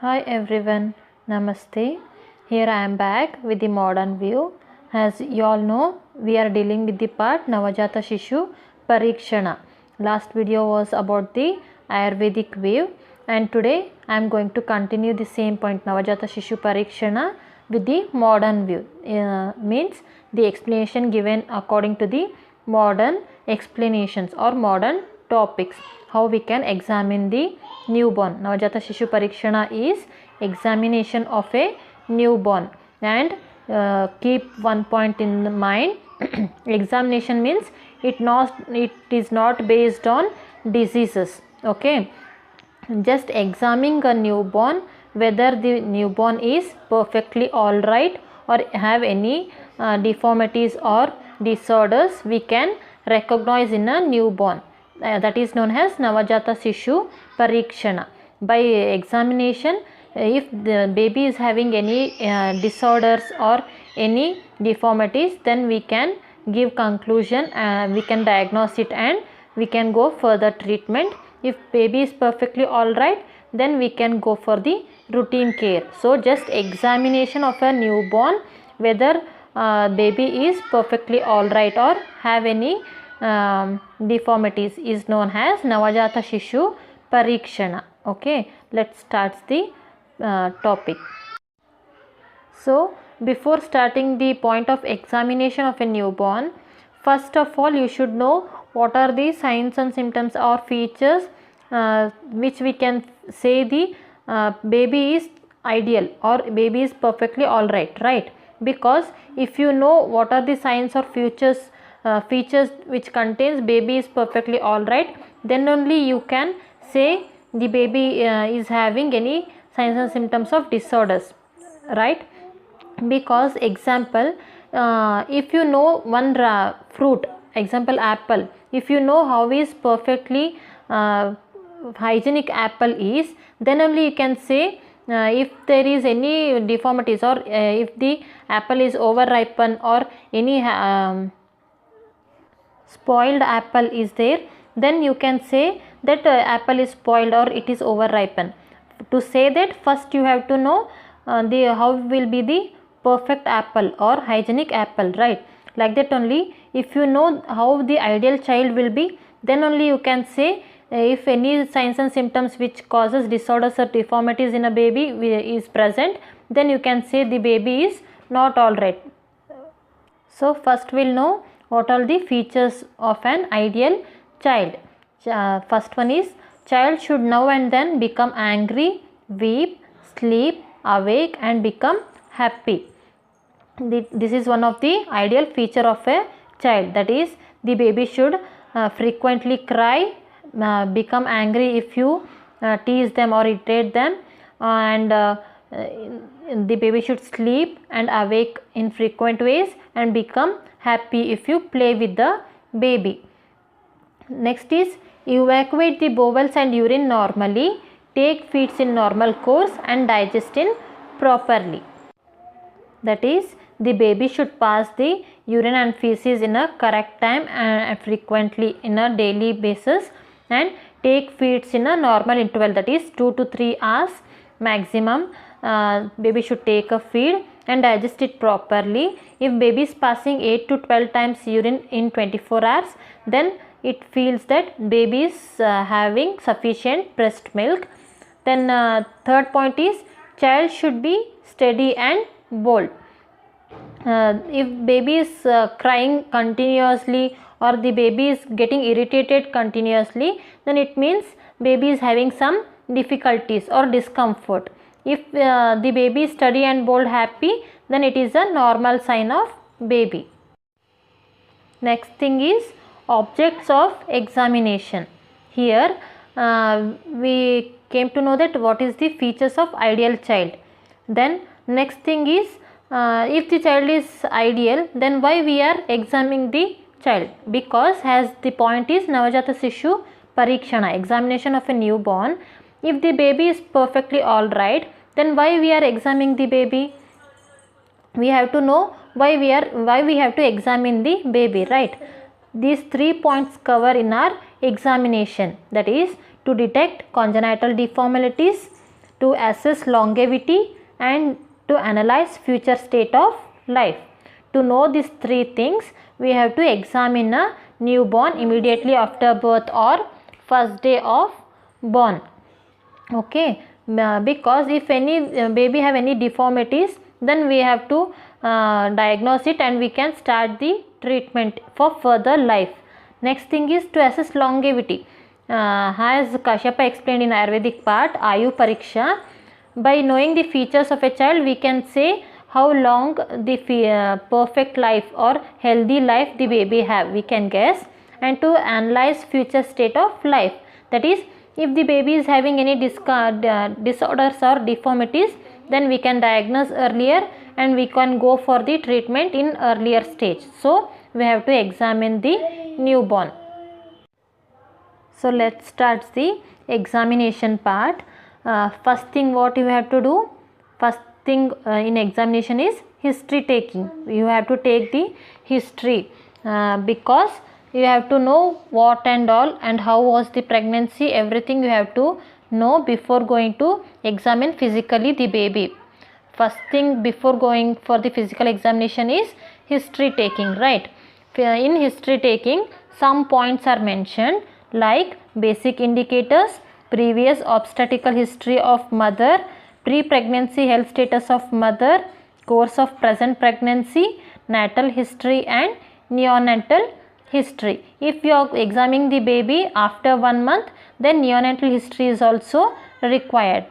Hi everyone, Namaste. Here I am back with the modern view. As you all know, we are dealing with the part Navajata Shishu Parikshana. Last video was about the Ayurvedic view, and today I am going to continue the same point Navajata Shishu Parikshana with the modern view. Means the explanation given according to the modern explanations or modern topics. How we can examine the newborn. Navajata Shishu Parikshana is examination of a newborn, and keep one point in mind. Examination means it is not based on diseases. Okay, just examining a newborn, whether the newborn is perfectly all right or have any deformities or disorders, we can recognize in a newborn. That is known as Navajata Shishu Parikshana. By examination, if the baby is having any disorders or any deformities, then we can give conclusion, we can diagnose it, and we can go further treatment. If baby is perfectly all right, then we can go for the routine care. So just examination of a newborn, whether baby is perfectly all right or have any deformities, is known as Navajata Shishu Parikshana. Okay, let's start the topic. So before starting the point of examination of a newborn, first of all you should know what are the signs and symptoms or features which we can say the baby is ideal or baby is perfectly all right, right? Because if you know what are the signs or features which contains baby is perfectly all right, then only you can say the baby is having any signs and symptoms of disorders, right? Because example, if you know one fruit, example apple, if you know how is perfectly hygienic apple is, then only you can say if there is any deformities or if the apple is over ripened or any spoiled apple is there, then you can say that apple is spoiled or it is over ripened. To say that, first you have to know how will be the perfect apple or hygienic apple, right? Like that only, if you know how the ideal child will be, then only you can say if any signs and symptoms which causes disorders or deformities in a baby is present, then you can say the baby is not all right. So first we'll know what are the features of an ideal child. First one is, child should now and then become angry, weep, sleep, awake and become happy. This is one of the ideal feature of a child, that is the baby should frequently cry, become angry if you tease them or irritate them, and the baby should sleep and awake in frequent ways and become happy if you play with the baby. Next is, evacuate the bowels and urine normally, take feeds in normal course and digest in properly. That is, the baby should pass the urine and feces in a correct time and frequently in a daily basis, and take feeds in a normal interval, that is 2 to 3 hours maximum. Baby should take a feed and digest it properly. If baby is passing 8 to 12 times urine in 24 hours, then it feels that baby is having sufficient breast milk. Then third point is, child should be steady and bold. If baby is crying continuously or the baby is getting irritated continuously, then it means baby is having some difficulties or discomfort. If the baby is steady and bold, happy, then it is a normal sign of baby. Next thing is objects of examination. Here we came to know that what is the features of ideal child. Then next thing is, if the child is ideal, then why we are examining the child? Because as the point is Navajata Shishu Parikshana, examination of a newborn. If the baby is perfectly all right, then why we are examining the baby? We have to know why we have to examine the baby, right? These 3 points cover in our examination, that is to detect congenital deformities, to assess longevity, and to analyze future state of life. To know these three things, we have to examine a newborn immediately after birth or first day of born. Okay, because if any baby have any deformities, then we have to diagnose it and we can start the treatment for further life. Next thing is to assess longevity. As Kashyapa explained in Ayurvedic part, Ayu Pariksha, by knowing the features of a child, we can say how long the perfect life or healthy life the baby have, we can guess. And to analyze future state of life, that is, if the baby is having any disorders or deformities, then we can diagnose earlier and we can go for the treatment in earlier stage. So we have to examine the newborn. So let's start the examination part. First thing what you have to do, first thing in examination is history taking. You have to take the history because you have to know what and all and how was the pregnancy, everything you have to know before going to examine physically the baby. First thing before going for the physical examination is history taking, right? In history taking, some points are mentioned like basic indicators, previous obstetrical history of mother, pre-pregnancy health status of mother, course of present pregnancy, natal history and neonatal history. If you are examining the baby after 1 month, then neonatal history is also required.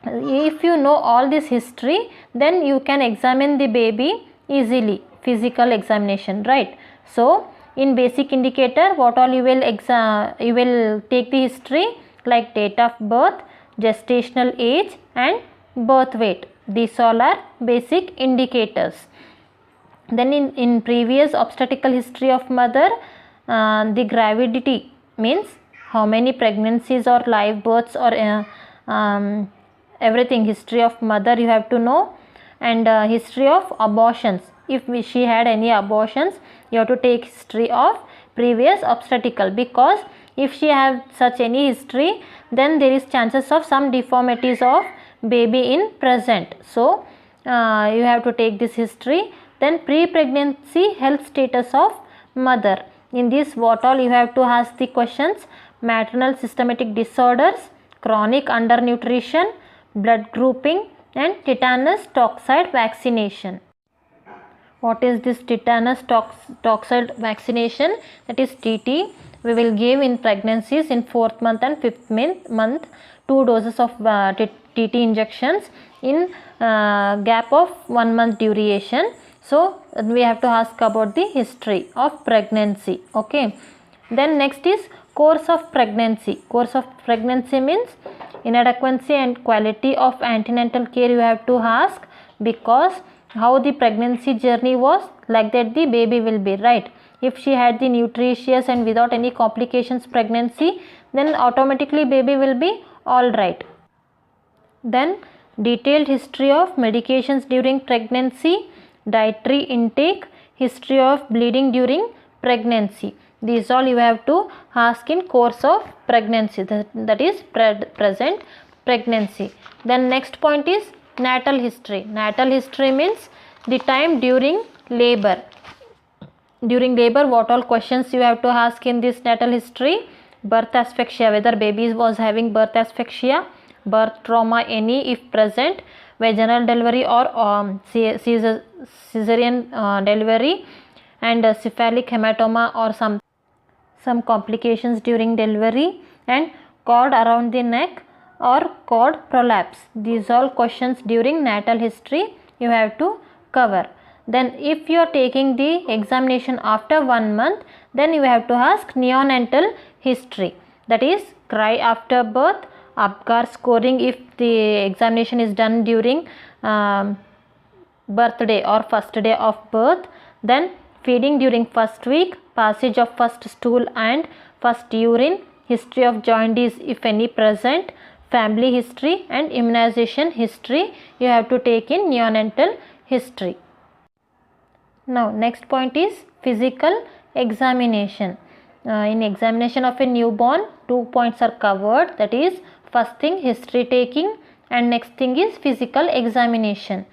If you know all this history, then you can examine the baby easily, physical examination, right? So in basic indicator, what all you will take the history like date of birth, gestational age and birth weight. These all are basic indicators. Then in previous obstetrical history of mother, the gravidity means how many pregnancies or live births or everything, history of mother you have to know, and history of abortions. If she had any abortions, you have to take history of previous obstetrical, because if she have such any history, then there is chances of some deformities of baby in present. So you have to take this history. Then pre-pregnancy health status of mother. In this, what all you have to ask the questions: maternal systematic disorders, chronic undernutrition, blood grouping and tetanus toxoid vaccination. What is this tetanus toxoid vaccination? That is TT. We will give in pregnancies in 4th month and 5th month 2 doses of TT injections in gap of 1 month duration. So we have to ask about the history of pregnancy. Okay. Then next is course of pregnancy. Course of pregnancy means inadequacy and quality of antenatal care you have to ask, because how the pregnancy journey was, like that the baby will be, right? If she had the nutritious and without any complications pregnancy, then automatically baby will be all right. Then detailed history of medications during pregnancy, dietary intake, history of bleeding during pregnancy. These all you have to ask in course of pregnancy, that is present pregnancy. Then next point is natal history. Natal history means the time during labor. During labor, what all questions you have to ask in this natal history: birth asphyxia, whether baby was having birth asphyxia, birth trauma any if present, vaginal delivery or cesarean delivery, and cephalic hematoma or some complications during delivery, and cord around the neck or cord prolapse. These all questions during natal history you have to cover. Then if you are taking the examination after 1 month, then you have to ask neonatal history, that is cry after birth, APGAR scoring if the examination is done during birthday or first day of birth, then feeding during first week, passage of first stool and first urine, history of jaundice if any present, family history and immunization history you have to take in neonatal history. Now next point is physical examination. In examination of a newborn, 2 points are covered, that is first thing history taking and next thing is physical examination.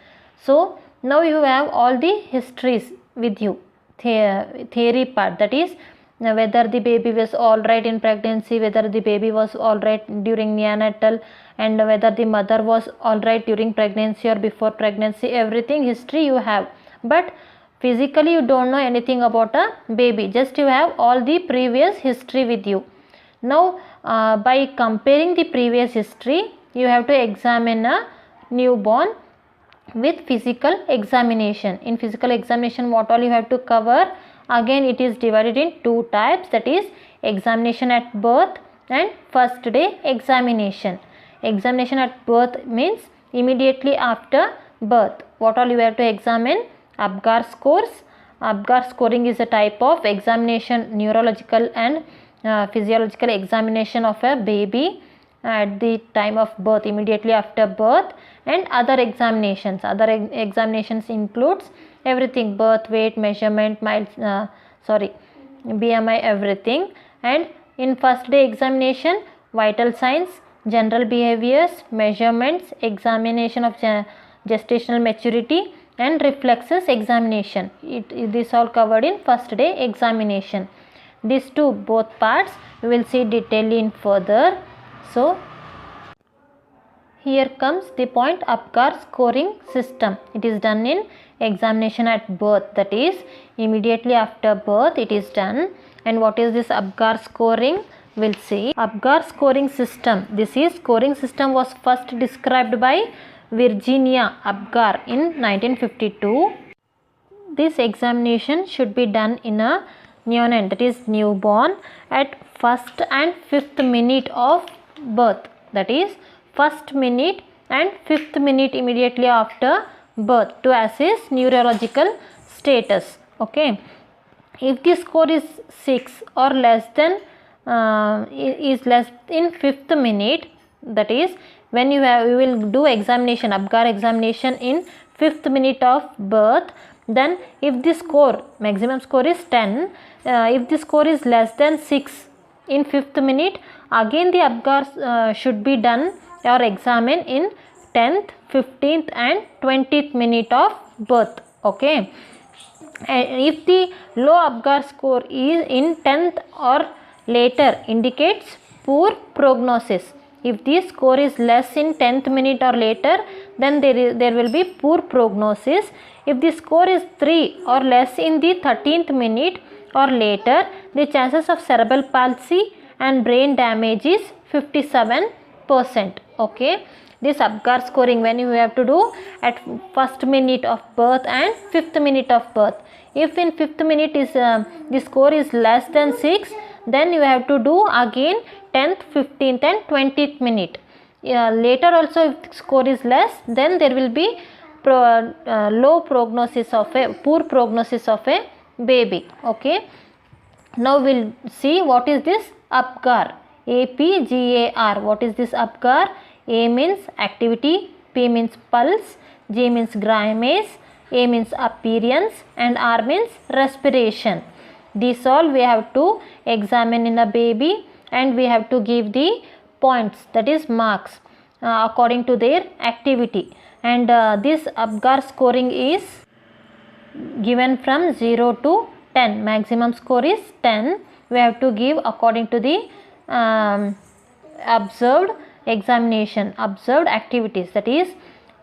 So now you have all the histories with you, theory part, that is whether the baby was all right in pregnancy, whether the baby was all right during neonatal, and whether the mother was all right during pregnancy or before pregnancy. Everything history you have, but physically you don't know anything about a baby, just you have all the previous history with you. Now by comparing the previous history, you have to examine a newborn with physical examination. In physical examination, what all you have to cover? Again, it is divided in two types, that is examination at birth and first day examination. Examination at birth means immediately after birth. What all you have to examine? APGAR scores. APGAR scoring is a type of examination, neurological and physiological examination of a baby at the time of birth, immediately after birth, and other examinations. Other examinations includes everything: birth weight, measurement, BMI, everything. And in first day examination, vital signs, general behaviors, measurements, examination of gestational maturity, and reflexes examination. This all covered in first day examination. These two, both parts, we will see detailedly in further. So here comes the point, APGAR scoring system. It is done in examination at birth, that is immediately after birth it is done. And what is this APGAR scoring? We'll see. APGAR scoring system, this is scoring system was first described by Virginia APGAR in 1952. This examination should be done in a neonate, that is newborn, at first and fifth minute of birth, that is first minute and fifth minute immediately after birth, to assess neurological status. Okay, if the score is 6 or less than is less in fifth minute, that is when you will do examination, APGAR examination in fifth minute of birth, then if the score, maximum score is 10, if the score is less than 6 in fifth minute, again the APGAR should be done or examined in 10th, 15th and 20th minute of birth. Okay, and if the low APGAR score is in 10th or later, indicates poor prognosis. If the score is less in 10th minute or later, then there will be poor prognosis. If the score is 3 or less in the 13th minute or later, the chances of cerebral palsy and brain damage is 57%. Okay, this APGAR scoring, when you have to do at first minute of birth and fifth minute of birth. If in fifth minute is the score is less than 6, then you have to do again 10th, 15th and 20th minute. Later also, if the score is less, then there will be low prognosis of a poor prognosis of a baby. Okay, now we'll see what is this APGAR. APGAR. What is this APGAR? A means activity, P means pulse, G means grimace, A means appearance, and R means respiration. These all we have to examine in a baby, and we have to give the points, that is marks, according to their activity. And this APGAR scoring is given from 0 to 10. Maximum score is 10. We have to give according to the observed examination, observed activities. That is,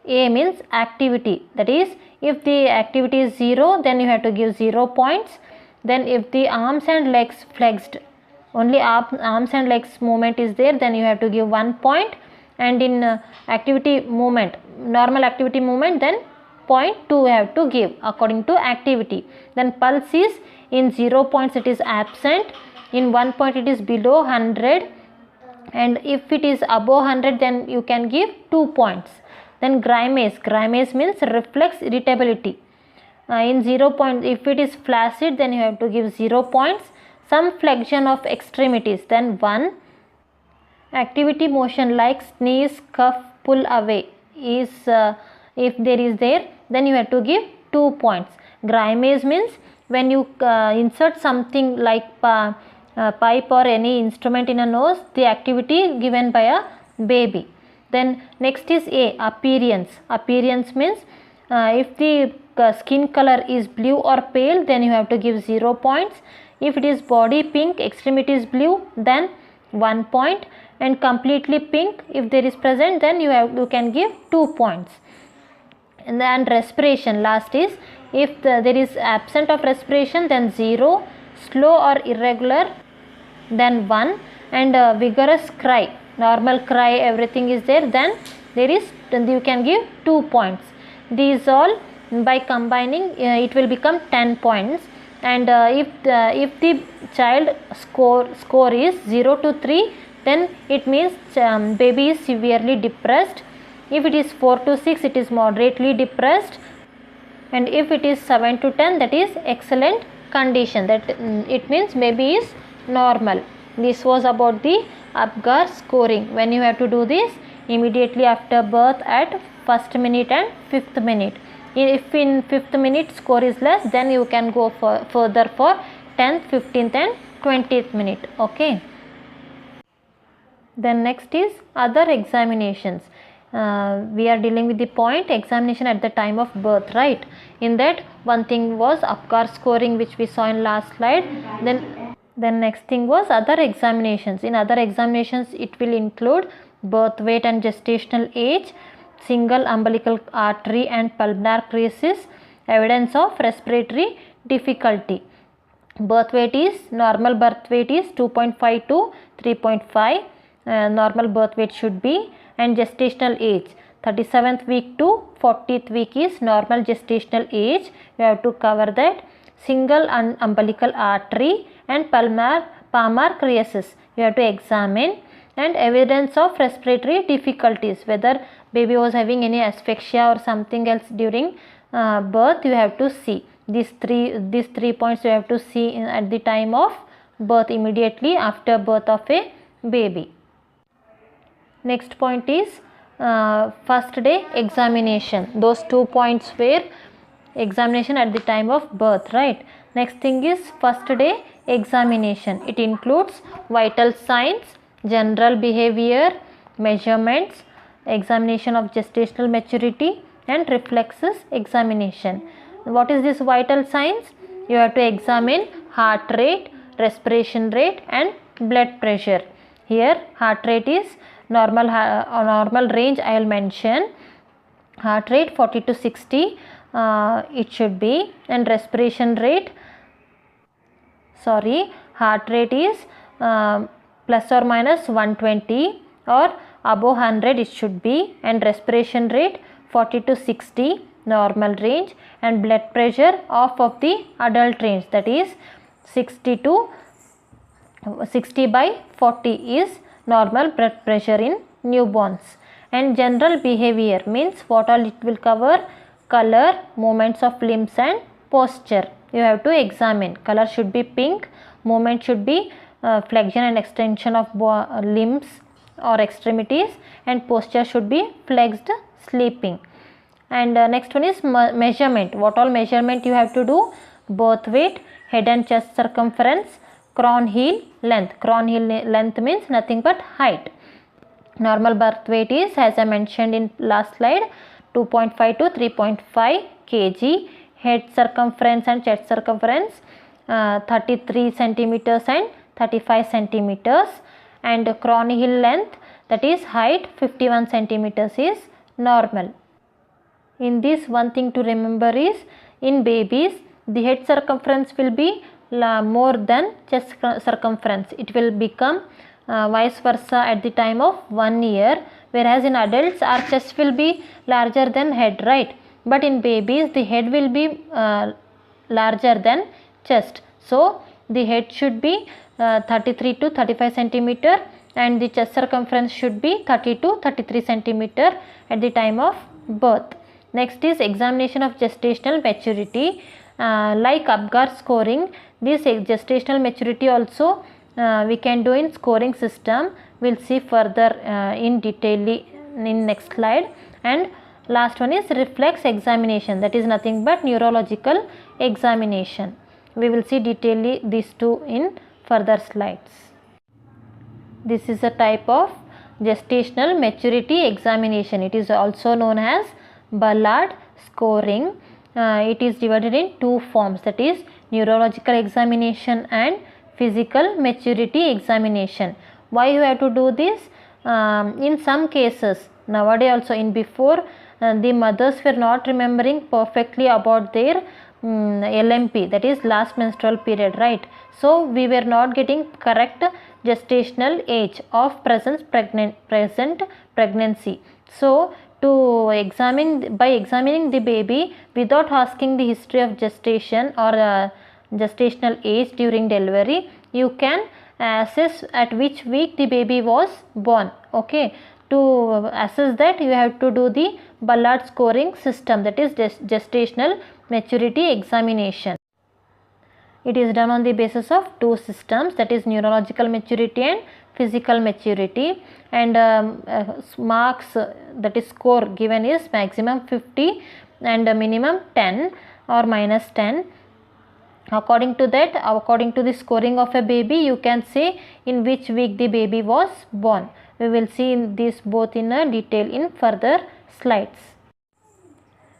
A means activity, that is if the activity is 0, then you have to give 0 points. Then if the arms and legs flexed, only arms and legs movement is there, then you have to give 1 point. And in activity movement, normal activity movement, then 0.2 we have to give according to activity. Then pulse is in 0 points it is absent, in 1 point it is below 100, and if it is above 100 then you can give 2 points. Then grimace, grimace means reflex irritability. In 0 point, if it is flaccid, then you have to give 0 points. Some flexion of extremities, then 1. Activity motion like sneeze, cough, pull away is if there is there, then you have to give 2 points. Grimace means when you insert something like pipe or any instrument in a nose, the activity given by a baby. Then next is A, appearance. Appearance means if the skin color is blue or pale, then you have to give 0 points. If it is body pink, extremities blue, then 1 point, and completely pink if there is present, then you can give 2 points. And then respiration, last is if there is absent of respiration, then 0, slow or irregular, then 1, and vigorous cry, normal cry, everything is there, then you can give 2 points. These all by combining it will become 10 points. And if the child score is 0 to 3, then it means baby is severely depressed. If it is 4 to 6, it is moderately depressed, and if it is 7 to 10, that is excellent condition, that it means baby is normal. This was about the APGAR scoring. When you have to do this immediately after birth at 1st minute and 5th minute. If in 5th minute score is less, then you can go further for 10th, 15th and 20th minute. Okay. Then next is other examinations. We are dealing with the point examination at the time of birth, right? In that, one thing was APGAR scoring, which we saw in last slide. Then next thing was other examinations. In other examinations, it will include birth weight and gestational age, single umbilical artery and pulmonary crisis, evidence of respiratory difficulty. Birth weight is, normal birth weight is 2.5 to 3.5. Normal birth weight should be, and gestational age 37th week to 40th week is normal gestational age. You have to cover that. Single umbilical artery and pulmonary crisis you have to examine, and evidence of respiratory difficulties, whether baby was having any asphyxia or something else during birth, you have to see. These three points you have to see at the time of birth, immediately after birth of a baby. Next point is first day examination. Those 2 points were examination at the time of birth, right? Next thing is first day examination. It includes vital signs, general behavior, measurements, examination of gestational maturity, and reflexes examination. What is this vital signs? You have to examine heart rate, respiration rate and blood pressure. Here heart rate is normal range I will mention. Heart rate 40 to 60 it should be, and respiration rate, heart rate is plus or minus 120 or above 100 it should be, and respiration rate 40 to 60 normal range, and blood pressure off of the adult range, that is 60 by 40 is normal blood pressure in newborns. And general behavior means what all it will cover: color, movements of limbs and posture. You have to examine. Color should be pink, movement should be flexion and extension of limbs or extremities, and posture should be flexed sleeping. And next one is measurement. What all measurement you have to do? Birth weight, head and chest circumference, crown heel length. Crown heel length means nothing but height. Normal birth weight is, as I mentioned in last slide, 2.5 to 3.5 kg. Head circumference and chest circumference 33 centimeters and 35 centimeters, and crown heel length, that is height, 51 centimeters is normal. In this, one thing to remember is, in babies the head circumference will be more than chest circumference. It will become vice versa at the time of 1 year, whereas in adults our chest will be larger than head, right? But in babies the head will be larger than chest. So the head should be 33 to 35 centimeter, and the chest circumference should be 30 to 33 centimeter at the time of birth. Next is examination of gestational maturity. Like APGAR scoring, this gestational maturity also we can do in scoring system. We'll see further in detail in next slide. And last one is reflex examination, that is nothing but neurological examination. We will see detail these two in further slides. This is a type of gestational maturity examination. It is also known as Ballard scoring. It is divided in two forms, that is neurological examination and physical maturity examination. Why you have to do this? In some cases, nowadays also, in before, the mothers were not remembering perfectly about their LMP, that is last menstrual period, right? So we were not getting correct gestational age of present pregnancy. So to examining the baby without asking the history of gestation or gestational age during delivery, you can assess at which week the baby was born. Okay, to assess that, you have to do the Ballard scoring system, that is gestational maturity examination. It is done on the basis of two systems, that is neurological maturity and physical maturity, and marks, that is score given is maximum 50 and minimum 10 or minus 10. According to that, according to the scoring of a baby, you can say in which week the baby was born. We will see this both in a detail in further slides.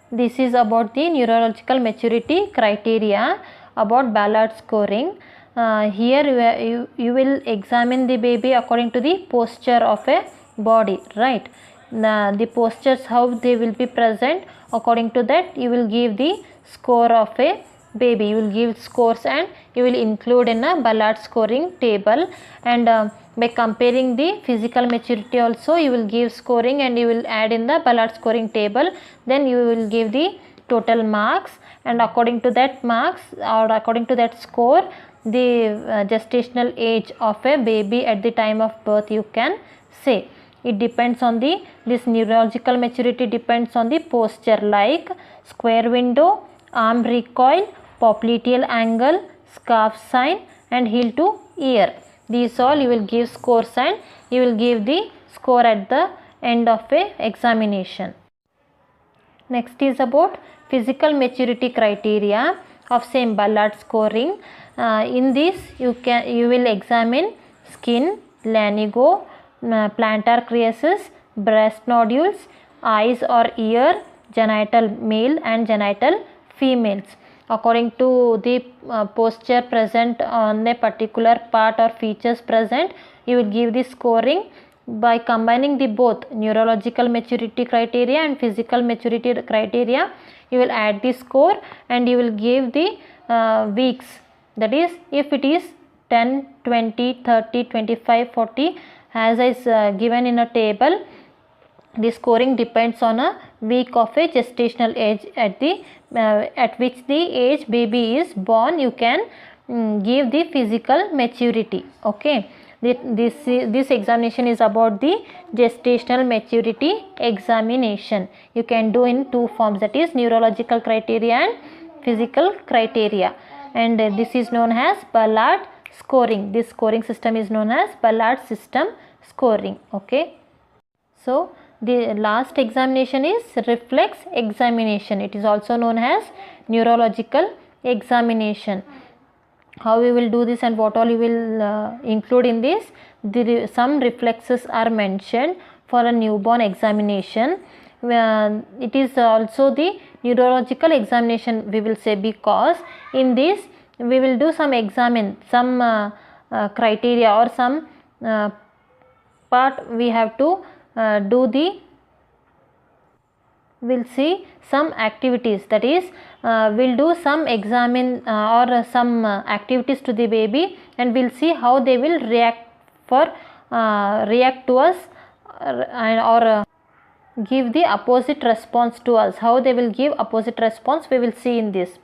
This is about the neurological maturity criteria about Ballard scoring. Here you will examine the baby according to the posture of a body, right? The postures, how they will be present, according to that you will give the score of a baby. You will give scores and you will include in a Ballard scoring table, and by comparing the physical maturity also you will give scoring and you will add in the Ballard scoring table. Then you will give the total marks, and according to that marks or according to that score, the gestational age of a baby at the time of birth you can say. It depends on this neurological maturity depends on the posture, like square window, arm recoil, popliteal angle, scarf sign, and heel to ear. These all you will give scores and you will give the score at the end of a examination. Next is about physical maturity criteria of same Ballard scoring. In this you will examine skin, lanigo, plantar creases, breast nodules, eyes or ear, genital male and genital females. According to the posture present on a particular part or features present, you will give the scoring. By combining the both neurological maturity criteria and physical maturity criteria, you will add the score and you will give the weeks, that is if it is 10, 20, 30, 25, 40 as is given in a table. The scoring depends on a week of a gestational age at which the age baby is born. You can give the physical maturity. Okay, this examination is about the gestational maturity examination. You can do in two forms, that is neurological criteria and physical criteria, and this is known as Ballard scoring. This scoring system is known as Ballard system scoring. Okay, so the last examination is reflex examination. It is also known as neurological examination. How we will do this and what all you will include in this? Some reflexes are mentioned for a newborn examination. It is also the neurological examination we will say, because in this we will do some criteria or some part we have to we'll see some activities, that is we'll do some or some activities to the baby, and we'll see how they will react to us or give the opposite response to us. How they will give opposite response we will see in this.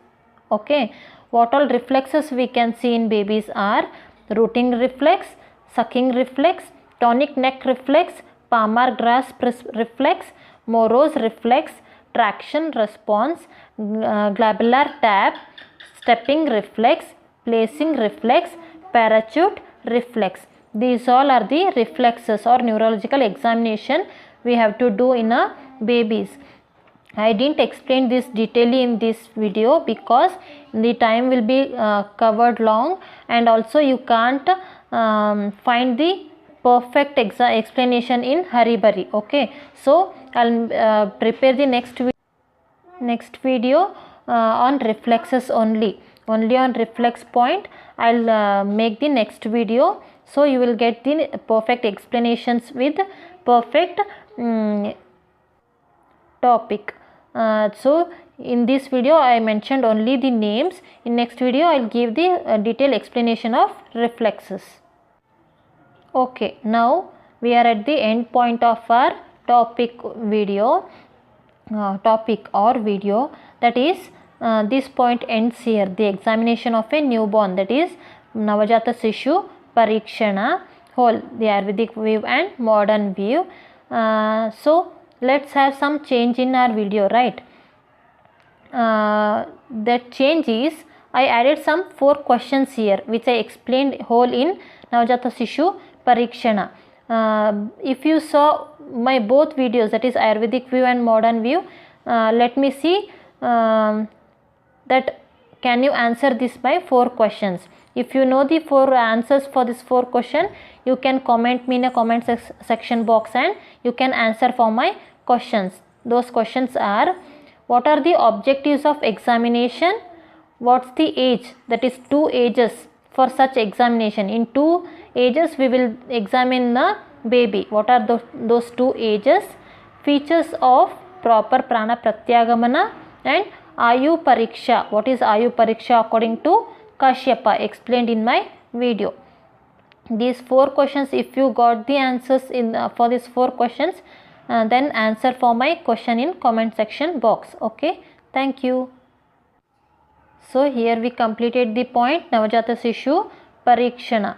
Okay, what all reflexes we can see in babies are rooting reflex, sucking reflex, tonic neck reflex, palmar grasp reflex, Morose reflex, traction response, glabular tap, stepping reflex, placing reflex, parachute reflex. These all are the reflexes or neurological examination we have to do in a babies. I didn't explain this detailedly in this video because the time will be covered long, and also you can't find the perfect explanation in hurry burry. Okay, so I'll prepare the next video on reflexes only on reflex point. I'll make the next video, so you will get the perfect explanations with perfect topic. So in this video I mentioned only the names. In next video I'll give the detailed explanation of reflexes. Okay, now we are at the end point of our topic video, that is this point ends here. The examination of a newborn, that is Navajata Sishu Parikshana, whole the Ayurvedic view and modern view. So let's have some change in our video, right? That change is I added some 4 questions here which I explained whole in Navajata Sishu Parikshana. If you saw my both videos, that is Ayurvedic view and modern view, let me see that can you answer this by 4 questions. If you know the 4 answers for this 4 question, you can comment me in a comment section box and you can answer for my questions. Those questions are: what are the objectives of examination? What's the age? That is 2 ages for such examination. In 2 ages we will examine the baby. What are those 2 ages? Features of proper prana pratyagamana and Ayu Pariksha. What is Ayu Pariksha according to Kashyapa, explained in my video. These 4 questions, if you got the answers in for these 4 questions, then answer for my question in comment section box. Okay, thank you. So here we completed the point Navajata Sishu Parikshana,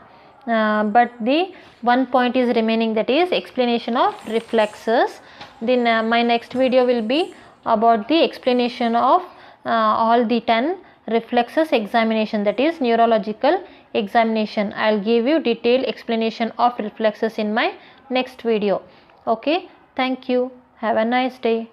but the one point is remaining, that is explanation of reflexes. Then my next video will be about the explanation of all the 10 reflexes examination, that is neurological examination. I'll give you detailed explanation of reflexes in my next video. Okay, thank you. Have a nice day.